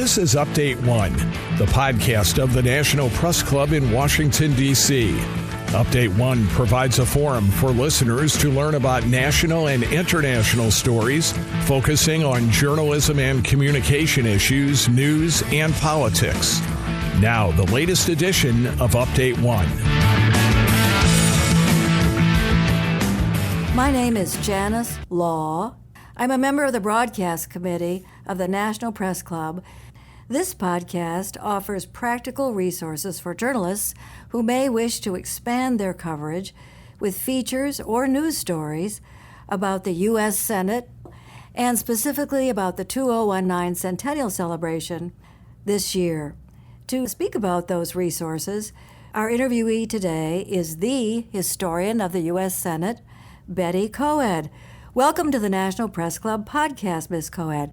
This is Update One, the podcast of the National Press Club in Washington, D.C. Update One provides a forum for listeners to learn about national and international stories, focusing on journalism and communication issues, news, and politics. Now, the latest edition of Update One. My name is Janice Law. I'm a member of the Broadcast Committee of the National Press Club. This podcast offers practical resources for journalists who may wish to expand their coverage with features or news stories about the U.S. Senate and specifically about the 2019 centennial celebration this year. To speak about those resources, our interviewee today is the historian of the U.S. Senate, Betty Koed. Welcome to the National Press Club podcast, Ms. Koed.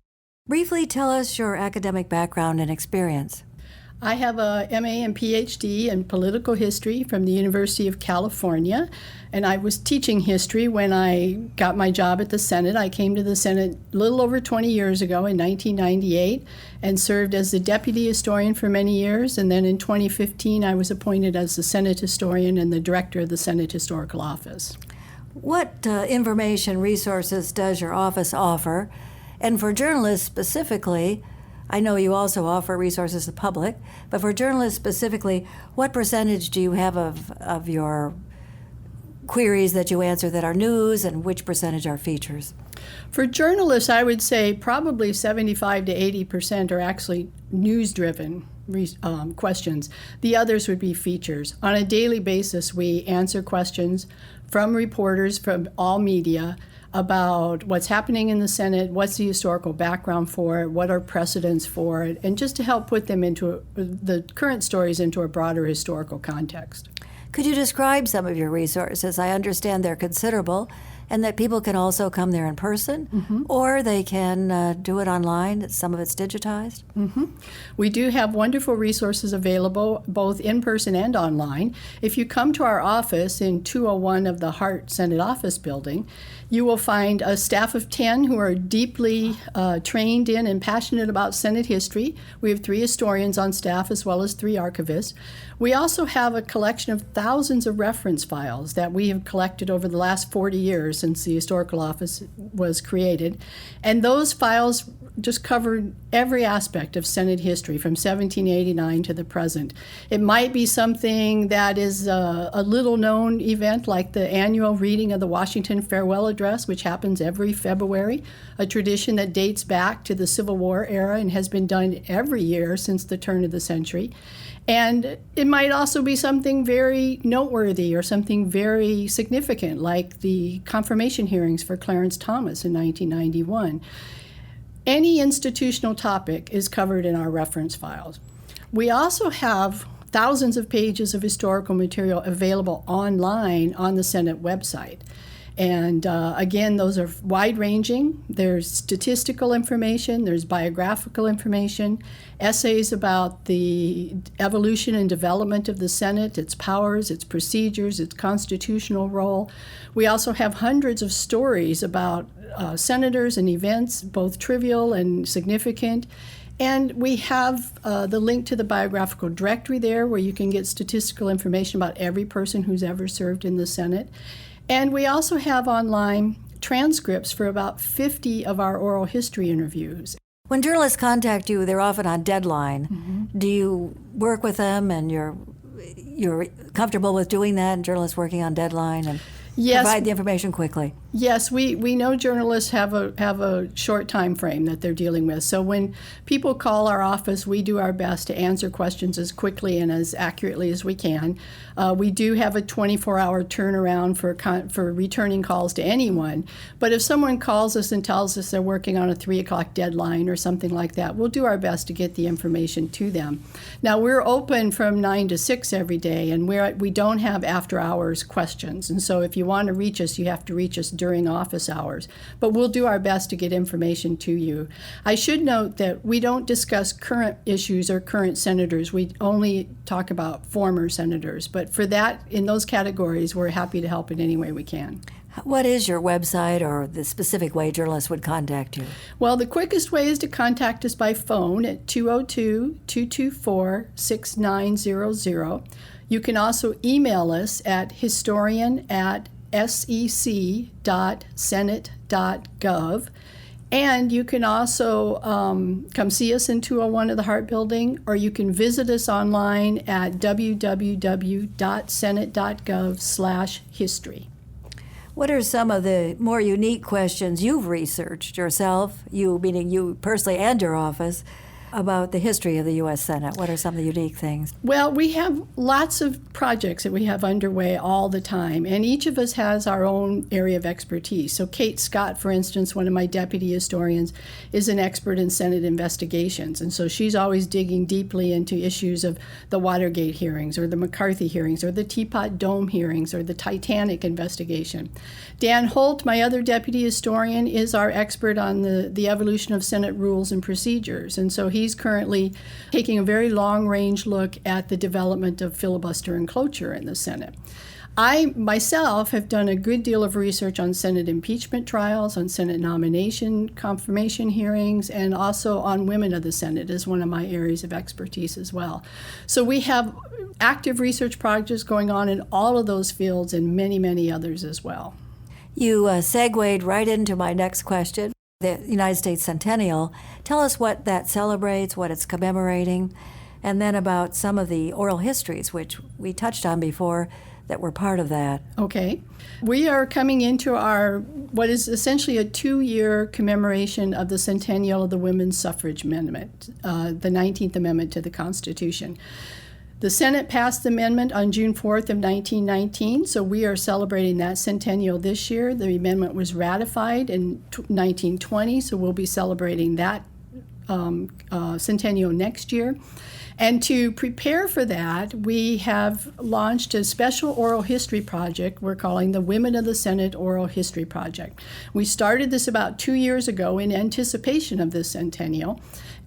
Briefly tell us your academic background and experience. I have a MA and PhD in political history from the University of California, and I was teaching history when I got my job at the Senate. I came to the Senate a little over 20 years ago in 1998 and served as the deputy historian for many years, and then in 2015 I was appointed as the Senate historian and the director of the Senate Historical Office. What information resources does your office offer? And for journalists specifically, I know you also offer resources to the public, but for journalists specifically, what percentage do you have of your queries that you answer that are news, and which percentage are features? For journalists, I would say probably 75 to 80% are actually news-driven questions. The others would be features. On a daily basis, we answer questions from reporters from all media about what's happening in the Senate, what's the historical background for it, what are precedents for it, and just to help put them into the current stories into a broader historical context. Could you describe some of your resources? I understand they're considerable, and that people can also come there in person, or they can do it online. Some of it's digitized. We do have wonderful resources available, both in person and online. If you come to our office in 201 of the Hart Senate Office Building, you will find a staff of 10 who are deeply trained in and passionate about Senate history. We have 3 historians on staff as well as 3 archivists. We also have a collection of thousands of reference files that we have collected over the last 40 years since the Historical Office was created. And those files just covered every aspect of Senate history from 1789 to the present. It might be something that is a little-known event like the annual reading of the Washington Farewell Address, which happens every February, a tradition that dates back to the Civil War era and has been done every year since the turn of the century. And it might also be something very noteworthy or something very significant, like the confirmation hearings for Clarence Thomas in 1991. Any institutional topic is covered in our reference files. We also have thousands of pages of historical material available online on the Senate website. And again, those are wide-ranging. There's statistical information, there's biographical information, essays about the evolution and development of the Senate, its powers, its procedures, its constitutional role. We also have hundreds of stories about senators and events, both trivial and significant. And we have the link to the biographical directory there, where you can get statistical information about every person who's ever served in the Senate. And we also have online transcripts for about 50 of our oral history interviews. When journalists contact you, they're often on deadline. Do you work with them, and you're comfortable with doing that, and journalists working on deadline and provide the information quickly? Yes, we know journalists have a short time frame that they're dealing with. So when people call our office, we do our best to answer questions as quickly and as accurately as we can. We do have a 24-hour turnaround for returning calls to anyone. But if someone calls us and tells us they're working on a 3 o'clock deadline or something like that, we'll do our best to get the information to them. Now, we're open from 9 to 6 every day, and we don't have after-hours questions. And so if you want to reach us, you have to reach us during office hours. But we'll do our best to get information to you. I should note that we don't discuss current issues or current senators. We only talk about former senators. But for that, in those categories, we're happy to help in any way we can. What is your website or the specific way journalists would contact you? Well, the quickest way is to contact us by phone at 202-224-6900. You can also email us at historian@sec.senate.gov. And you can also come see us in 201 of the Hart Building, or you can visit us online at www.senate.gov/history. What are some of the more unique questions you've researched yourself, you meaning you personally and your office, about the history of the U.S. Senate? What are some of the unique things? Well, we have lots of projects that we have underway all the time, and each of us has our own area of expertise. So Kate Scott, for instance, one of my deputy historians, is an expert in Senate investigations, and so she's always digging deeply into issues of the Watergate hearings or the McCarthy hearings or the Teapot Dome hearings or the Titanic investigation. Dan Holt, my other deputy historian, is our expert on the evolution of Senate rules and procedures, and so he's currently taking a very long-range look at the development of filibuster and cloture in the Senate. I myself have done a good deal of research on Senate impeachment trials, on Senate nomination confirmation hearings, and also on women of the Senate is one of my areas of expertise as well. So we have active research projects going on in all of those fields and many, many others as well. You segued right into my next question. The United States Centennial. Tell us what that celebrates, what it's commemorating, and then about some of the oral histories, which we touched on before, that were part of that. Okay. We are coming into our, what is essentially a 2-year commemoration of the centennial of the Women's Suffrage Amendment, the 19th Amendment to the Constitution. The Senate passed the amendment on June 4th of 1919, so we are celebrating that centennial this year. The amendment was ratified in 1920, so we'll be celebrating that centennial next year. And to prepare for that, we have launched a special oral history project we're calling the Women of the Senate Oral History Project. We started this about 2 years ago in anticipation of this centennial.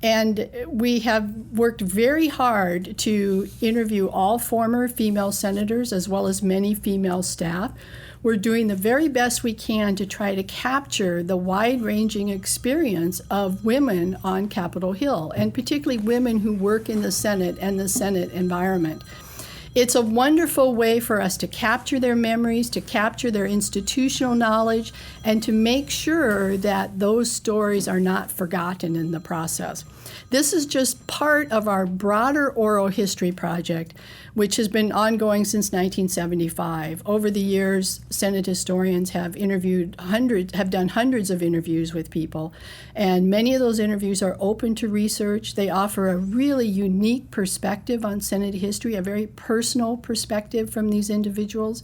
And we have worked very hard to interview all former female senators as well as many female staff. We're doing the very best we can to try to capture the wide-ranging experience of women on Capitol Hill, and particularly women who work in the Senate and the Senate environment. It's a wonderful way for us to capture their memories, to capture their institutional knowledge, and to make sure that those stories are not forgotten in the process. This is just part of our broader oral history project, which has been ongoing since 1975. Over the years, Senate historians have done hundreds of interviews with people, and many of those interviews are open to research. They offer a really unique perspective on Senate history, a very personal perspective from these individuals,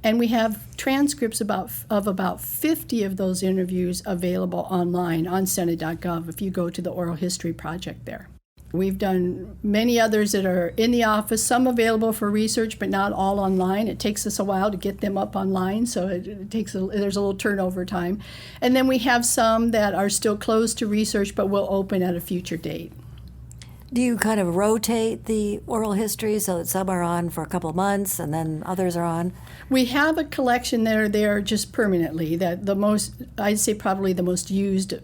and we have transcripts of about 50 of those interviews available online on senate.gov if you go to the Oral History Project there. We've done many others that are in the office, some available for research, but not all online. It takes us a while to get them up online, so there's a little turnover time. And then we have some that are still closed to research, but will open at a future date. Do you kind of rotate the oral history so that some are on for a couple of months and then others are on? We have a collection that are there just permanently, that I'd say probably the most used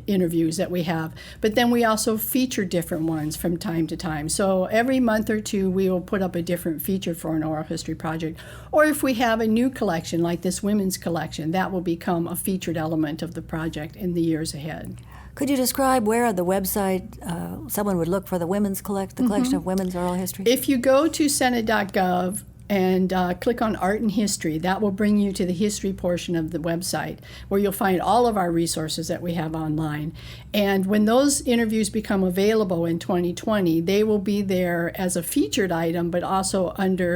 interviews that we have. But then we also feature different ones from time to time. So every month or two, we will put up a different feature for an oral history project. Or if we have a new collection, like this women's collection, that will become a featured element of the project in the years ahead. Could you describe where on the website someone would look for the collection of women's oral history? If you go to senate.gov and click on Art and History, that will bring you to the history portion of the website, where you'll find all of our resources that we have online. And when those interviews become available in 2020, they will be there as a featured item, but also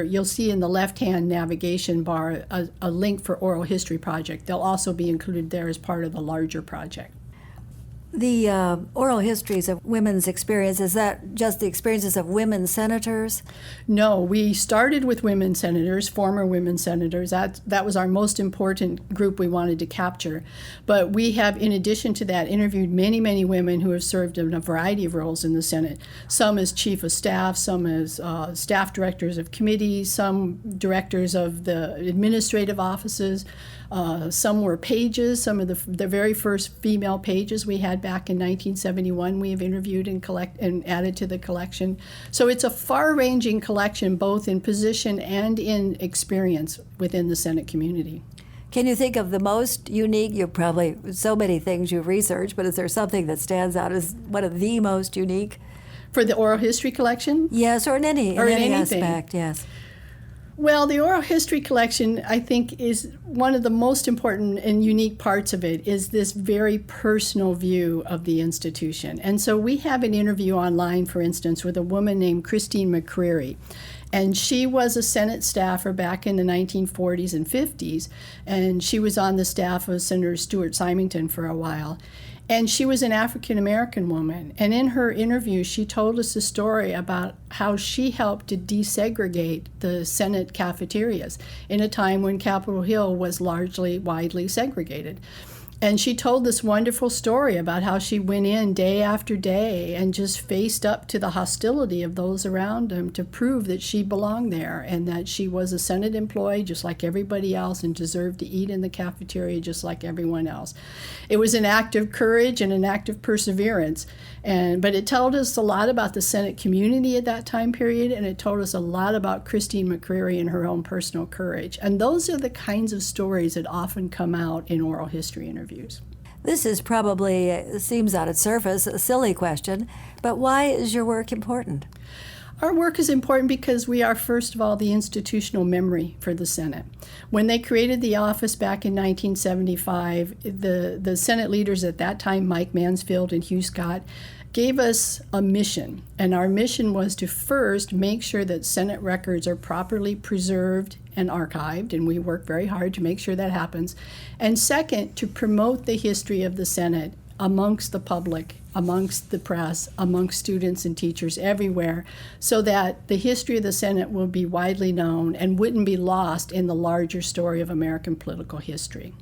you'll see in the left-hand navigation bar a link for Oral History Project. They'll also be included there as part of the larger project. The oral histories of women's experience, is that just the experiences of women senators? No, we started with women senators, former women senators. That was our most important group we wanted to capture. But we have, in addition to that, interviewed many, many women who have served in a variety of roles in the Senate. Some as chief of staff, some as staff directors of committees, some directors of the administrative offices. Some were pages. Some of the very first female pages we had back in 1971 we have interviewed and added to the collection. So it's a far-ranging collection, both in position and in experience within the Senate community. Can you think of the most unique? You probably, so many things you've researched, but is there something that stands out as one of the most unique? For the oral history collection? Yes, or in any anything. aspect, yes. Well, the oral history collection, I think, is one of the most important and unique parts of it is this very personal view of the institution. And so we have an interview online, for instance, with a woman named Christine McCreary. And she was a Senate staffer back in the 1940s and 50s, and she was on the staff of Senator Stuart Symington for a while. And she was an African-American woman. And in her interview, she told us a story about how she helped to desegregate the Senate cafeterias in a time when Capitol Hill was widely segregated. And she told this wonderful story about how she went in day after day and just faced up to the hostility of those around him to prove that she belonged there and that she was a Senate employee just like everybody else and deserved to eat in the cafeteria just like everyone else. It was an act of courage and an act of perseverance. But it told us a lot about the Senate community at that time period, and it told us a lot about Christine McCreary and her own personal courage. And those are the kinds of stories that often come out in oral history interviews. This is probably, seems on its surface, a silly question, but why is your work important? Our work is important because we are, first of all, the institutional memory for the Senate. When they created the office back in 1975, the Senate leaders at that time, Mike Mansfield and Hugh Scott, gave us a mission. And our mission was to first make sure that Senate records are properly preserved and archived, and we work very hard to make sure that happens. And second, to promote the history of the Senate amongst the public, amongst the press, amongst students and teachers everywhere, so that the history of the Senate will be widely known and wouldn't be lost in the larger story of American political history.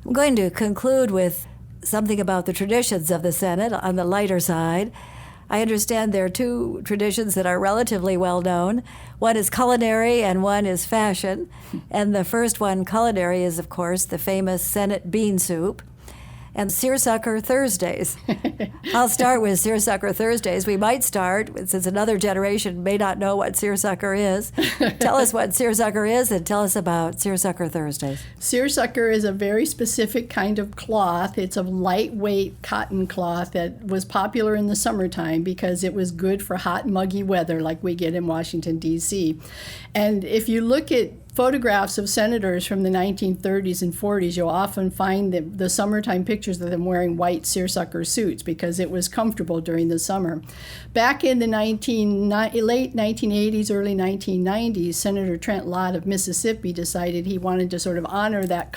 I'm going to conclude with something about the traditions of the Senate on the lighter side. I understand there are two traditions that are relatively well known. One is culinary and one is fashion. And the first one, culinary, is, of course, the famous Senate bean soup and seersucker Thursdays. I'll start with seersucker Thursdays. We might start, since another generation may not know what seersucker is. Tell us what seersucker is and tell us about seersucker Thursdays. Seersucker is a very specific kind of cloth. It's a lightweight cotton cloth that was popular in the summertime because it was good for hot, muggy weather like we get in Washington, D.C. And if you look at photographs of senators from the 1930s and 40s, you'll often find the summertime pictures of them wearing white seersucker suits because it was comfortable during the summer. Back in the late 1980s, early 1990s, Senator Trent Lott of Mississippi decided he wanted to sort of honor that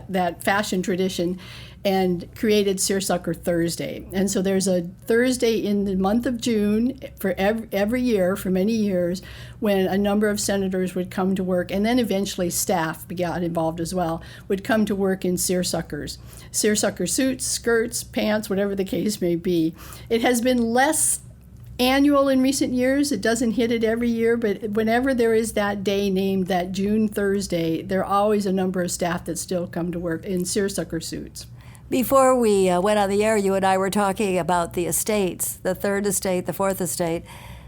that fashion tradition and created Seersucker Thursday. And so there's a Thursday in the month of June for every year for many years when a number of senators would come to work, and then eventually staff got involved as well, would come to work in seersuckers. Seersucker suits, skirts, pants, whatever the case may be. It has been less annual in recent years. It doesn't hit it every year, but whenever there is that day named that June Thursday, there are always a number of staff that still come to work in seersucker suits. Before we went on the air, you and I were talking about the estates, the third estate, the fourth estate.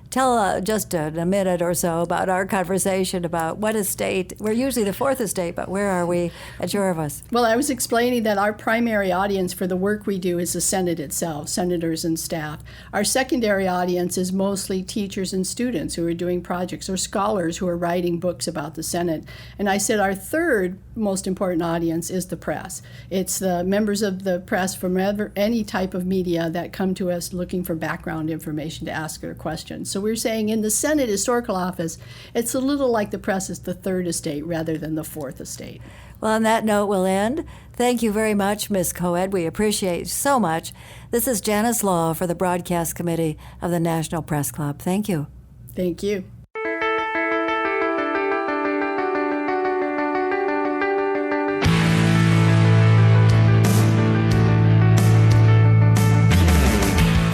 Tell just in a minute or so about our conversation about what estate. We're usually the fourth estate, but where are we at your of us? Well, I was explaining that our primary audience for the work we do is the Senate itself, senators and staff. Our secondary audience is mostly teachers and students who are doing projects or scholars who are writing books about the Senate. And I said our third most important audience is the press. It's the members of the press from any type of media that come to us looking for background information to ask their questions. So we're saying in the Senate Historical Office, it's a little like the press is the third estate rather than the fourth estate. Well, on that note, we'll end. Thank you very much, Ms. Koed. We appreciate you so much. This is Janice Law for the Broadcast Committee of the National Press Club. Thank you. Thank you.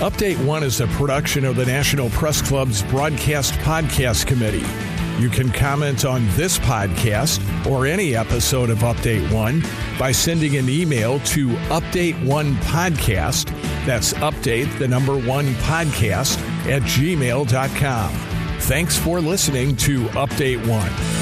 Update 1 is a production of the National Press Club's Broadcast Podcast Committee. You can comment on this podcast or any episode of Update 1 by sending an email to update1podcast, that's update the number 1 podcast, @gmail.com. Thanks for listening to Update 1.